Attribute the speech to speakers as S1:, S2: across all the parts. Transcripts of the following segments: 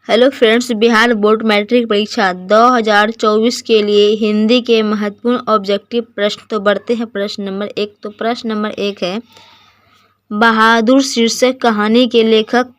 S1: Hello friends, Bihar board matric परीक्षा 2024 के लिए हिंदी के महत्वपूर्ण ऑब्जेक्टिव प्रश्न तो बढ़ते हैं। प्रश्न नंबर एक है, बहादुर शीर्षक कहानी के लेखक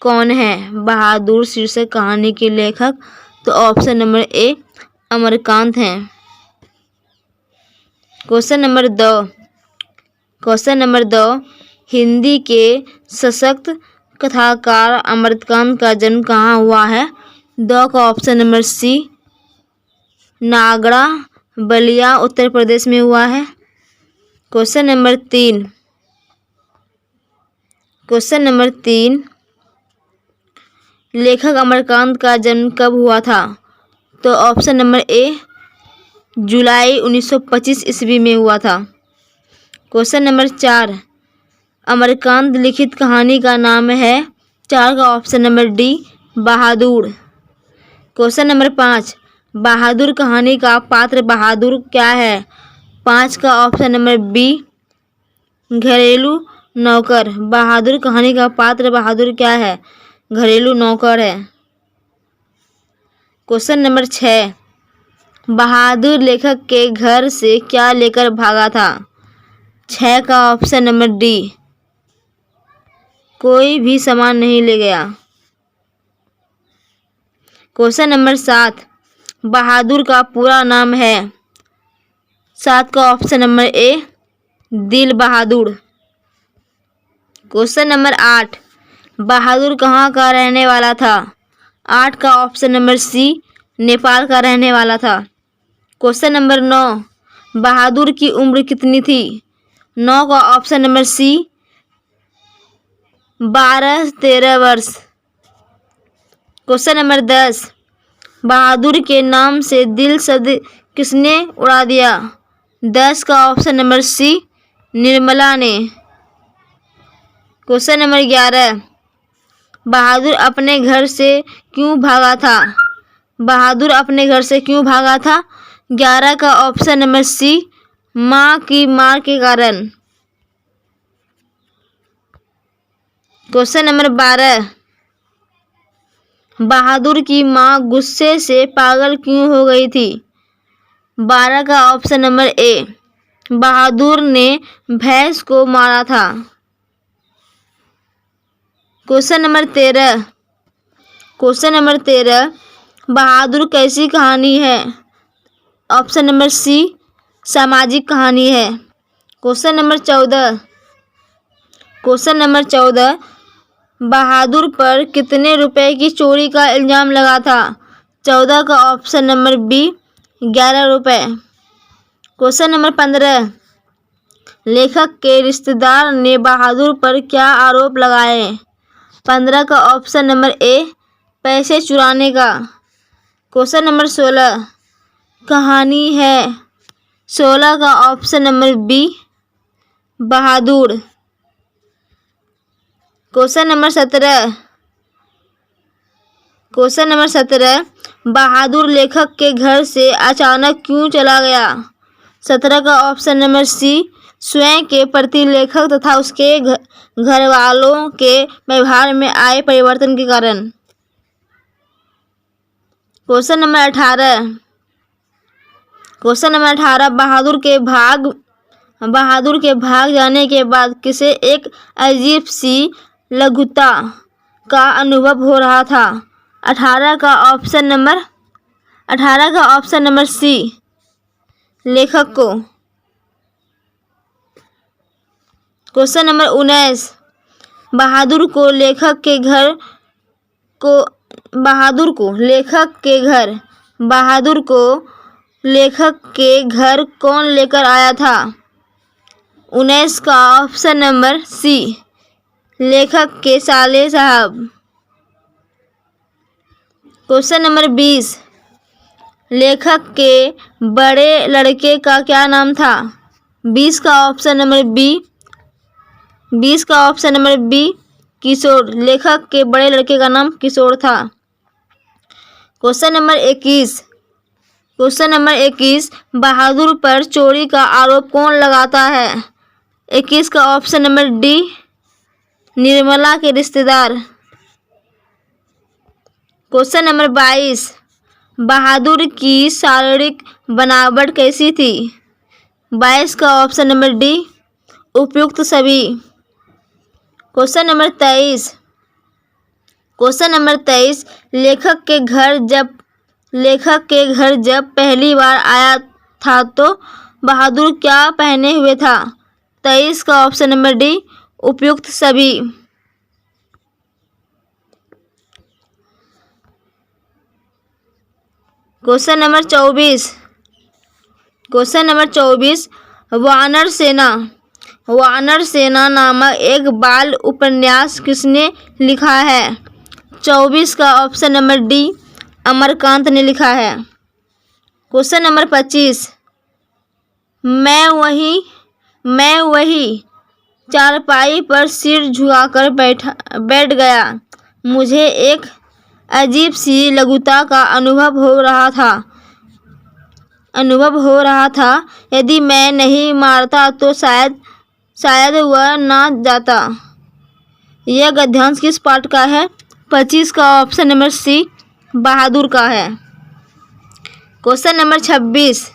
S1: कौन है? बहादुर शीर्षक कहानी के लेखक तो ऑप्शन नंबर ए अमरकांत हैं। क्वेश्चन नंबर दो, हिंदी के सशक्त कथाकार अमरकांत का जन्म कहाँ हुआ है? दो का ऑप्शन नंबर सी नागड़ा बलिया उत्तर प्रदेश में हुआ है। क्वेश्चन नंबर तीन, लेखक अमरकांत का जन्म कब हुआ था? तो ऑप्शन नंबर ए जुलाई 1925 ईस्वी में हुआ था। क्वेश्चन नंबर 4, अमरकांत लिखित कहानी का नाम है? 4 का ऑप्शन नंबर डी बहादुर। क्वेश्चन नंबर 5, बहादुर कहानी का पात्र बहादुर क्या है? 5 का ऑप्शन नंबर बी घरेलू नौकर। बहादुर कहानी का पात्र बहादुर क्या है? घरेलू नौकर है। क्वेश्चन नंबर 6, बहादुर लेखक के घर से क्या लेकर भागा था? 6 का ऑप्शन नंबर डी कोई भी सामान नहीं ले गया। क्वेश्चन नंबर 7, बहादुर का पूरा नाम है? 7 का ऑप्शन नंबर ए दिल बहादुर। क्वेश्चन नंबर 8, बहादुर कहाँ का रहने वाला था? 8 का ऑप्शन नंबर सी नेपाल का रहने वाला था। क्वेश्चन नंबर 9, बहादुर की उम्र कितनी थी? 9 का ऑप्शन नंबर सी 12-13 वर्ष। क्वेश्चन नंबर 10, बहादुर के नाम से दिल शब्द किसने उड़ा दिया? 10 का ऑप्शन नंबर सी निर्मला ने। क्वेश्चन नंबर 11, बहादुर अपने घर से क्यों भागा था? बहादुर अपने घर से क्यों भागा था? 11 का ऑप्शन नंबर सी माँ की मार के कारण। क्वेश्चन नंबर 12, बहादुर की माँ गुस्से से पागल क्यों हो गई थी? 12 का ऑप्शन नंबर ए बहादुर ने भैंस को मारा था। क्वेश्चन नंबर 13, बहादुर कैसी कहानी है? ऑप्शन नंबर सी सामाजिक कहानी है। क्वेश्चन नंबर 14, बहादुर पर कितने रुपए की चोरी का इल्जाम लगा था? 14 का ऑप्शन नंबर बी 11 रुपए। क्वेश्चन नंबर 15, लेखक के रिश्तेदार ने बहादुर पर क्या आरोप लगाए? 15 का ऑप्शन नंबर ए पैसे चुराने का। क्वेश्चन नंबर 16, कहानी है? 16 का ऑप्शन नंबर बी बहादुर। क्वेश्चन नंबर 17, बहादुर लेखक के घर से अचानक क्यों चला गया? 17 का ऑप्शन नंबर सी स्वयं के प्रति लेखक तथा उसके घर वालों के व्यवहार में आए परिवर्तन के कारण। क्वेश्चन नंबर 18, बहादुर के भाग जाने के बाद किसे एक अजीब सी लघुता का अनुभव हो रहा था? 18 का ऑप्शन नंबर सी लेखक को। क्वेश्चन नंबर 19, बहादुर को लेखक के घर कौन लेकर आया था? 19 का ऑप्शन नंबर सी लेखक के साले साहब। क्वेश्चन नंबर 20, लेखक के बड़े लड़के का क्या नाम था? 20 का ऑप्शन नंबर बी किशोर। लेखक के बड़े लड़के का नाम किशोर था। क्वेश्चन नंबर 21, बहादुर पर चोरी का आरोप कौन लगाता है? 21 का ऑप्शन नंबर डी निर्मला के रिश्तेदार। क्वेश्चन नंबर 22, बहादुर की शारीरिक बनावट कैसी थी? 22 का ऑप्शन नंबर डी उपयुक्त सभी। क्वेश्चन नंबर 23, लेखक के घर जब पहली बार आया था तो बहादुर क्या पहने हुए था? 23 का ऑप्शन नंबर डी उपयुक्त सभी। क्वेश्चन नंबर 24, वानर सेना नामक एक बाल उपन्यास किसने लिखा है? 24 का ऑप्शन नंबर डी अमरकांत ने लिखा है। क्वेश्चन नंबर 25, मैं वही चारपाई पर सिर झुकाकर बैठ गया। मुझे एक अजीब सी लघुता का अनुभव हो रहा था। यदि मैं नहीं मारता तो शायद वह ना जाता। यह गद्यांश किस पाठ का है? 25 का ऑप्शन नंबर सी बहादुर का है। क्वेश्चन नंबर 26,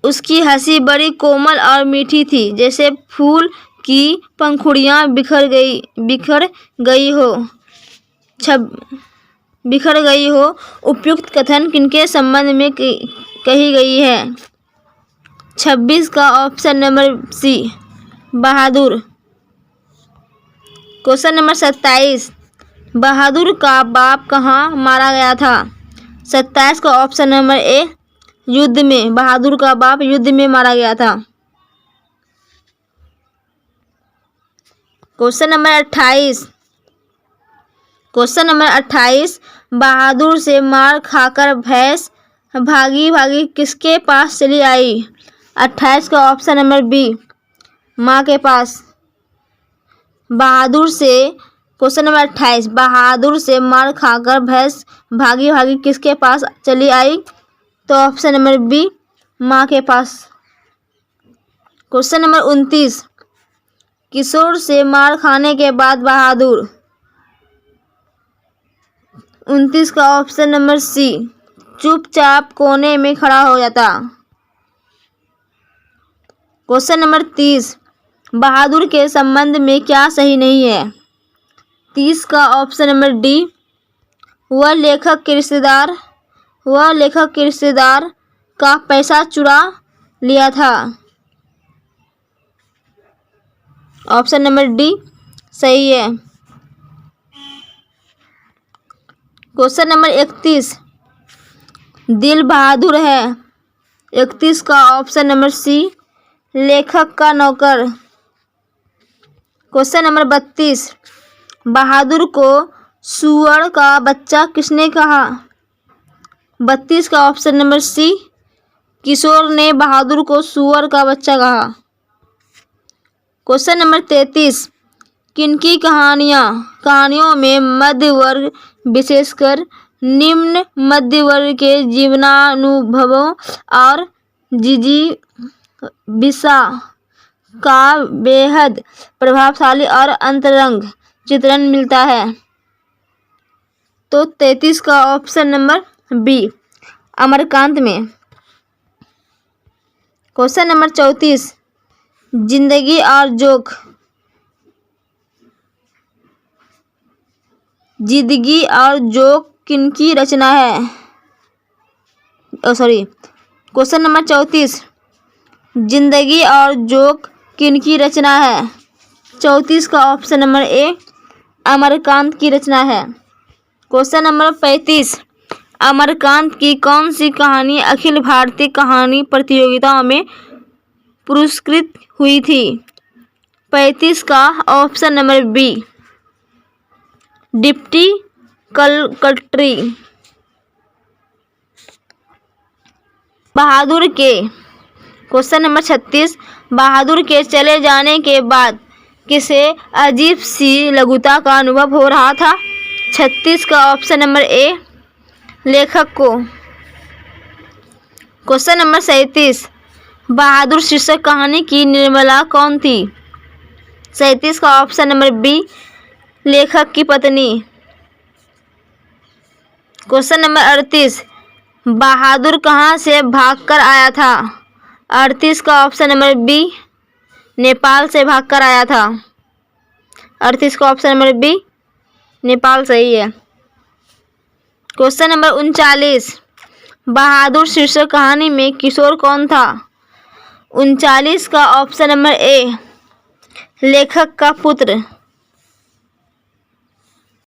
S1: उसकी हंसी बड़ी कोमल और मीठी थी, जैसे फूल की पंखुड़ियाँ बिखर गई हो। उपयुक्त कथन किनके संबंध में कही गई है? 26 का ऑप्शन नंबर सी बहादुर। क्वेश्चन नंबर 27, बहादुर का बाप कहाँ मारा गया था? 27 का ऑप्शन नंबर ए युद्ध में। बहादुर का बाप युद्ध में मारा गया था। क्वेश्चन नंबर 28, बहादुर से मार खाकर भैंस भागी किसके पास चली आई? 28 का ऑप्शन नंबर बी माँ के पास। क्वेश्चन नंबर 28, बहादुर से मार खाकर भैंस भागी किसके पास चली आई? तो ऑप्शन नंबर बी माँ के पास। क्वेश्चन नंबर 29, किशोर से मार खाने के बाद बहादुर। 29 का ऑप्शन नंबर सी चुपचाप कोने में खड़ा हो जाता। क्वेश्चन नंबर 30, बहादुर के संबंध में क्या सही नहीं है? 30 का ऑप्शन नंबर डी वह लेखक के रिश्तेदार का पैसा चुरा लिया था। ऑप्शन नंबर डी सही है। क्वेश्चन नंबर 31, दिल बहादुर है। 31 का ऑप्शन नंबर सी लेखक का नौकर। क्वेश्चन नंबर 32, बहादुर को सूअर का बच्चा किसने कहा? 32 का ऑप्शन नंबर सी किशोर ने बहादुर को सूअर का बच्चा कहा। क्वेश्चन नंबर 33, किनकी कहानियों में मध्य वर्ग विशेषकर निम्न मध्य वर्ग के जीवनानुभवों और जिजीविषा का बेहद प्रभावशाली और अंतरंग चित्रण मिलता है? तो 33 का ऑप्शन नंबर बी अमरकांत में। क्वेश्चन नंबर 34, जिंदगी और जोक किनकी रचना है? क्वेश्चन नंबर 34, जिंदगी और जोक किनकी रचना है? 34 का ऑप्शन नंबर ए अमरकांत की रचना है। क्वेश्चन नंबर 35, अमरकांत की कौन सी कहानी अखिल भारतीय कहानी प्रतियोगिताओं में पुरस्कृत हुई थी? 35 का ऑप्शन नंबर बी डिप्टी कलकट्री। बहादुर के क्वेश्चन नंबर 36, बहादुर के चले जाने के बाद किसे अजीब सी लघुता का अनुभव हो रहा था? 36 का ऑप्शन नंबर ए लेखक को। क्वेश्चन नंबर 37, बहादुर शीर्षक कहानी की निर्मला कौन थी? 37 का ऑप्शन नंबर बी लेखक की पत्नी। क्वेश्चन नंबर 38, बहादुर कहाँ से भागकर आया था? 38 का ऑप्शन नंबर बी, नेपाल से भागकर आया था। 38 का ऑप्शन नंबर बी, नेपाल सही है। क्वेश्चन नंबर 39, बहादुर शीर्षक कहानी में किशोर कौन था? 39 का ऑप्शन नंबर ए, लेखक का पुत्र।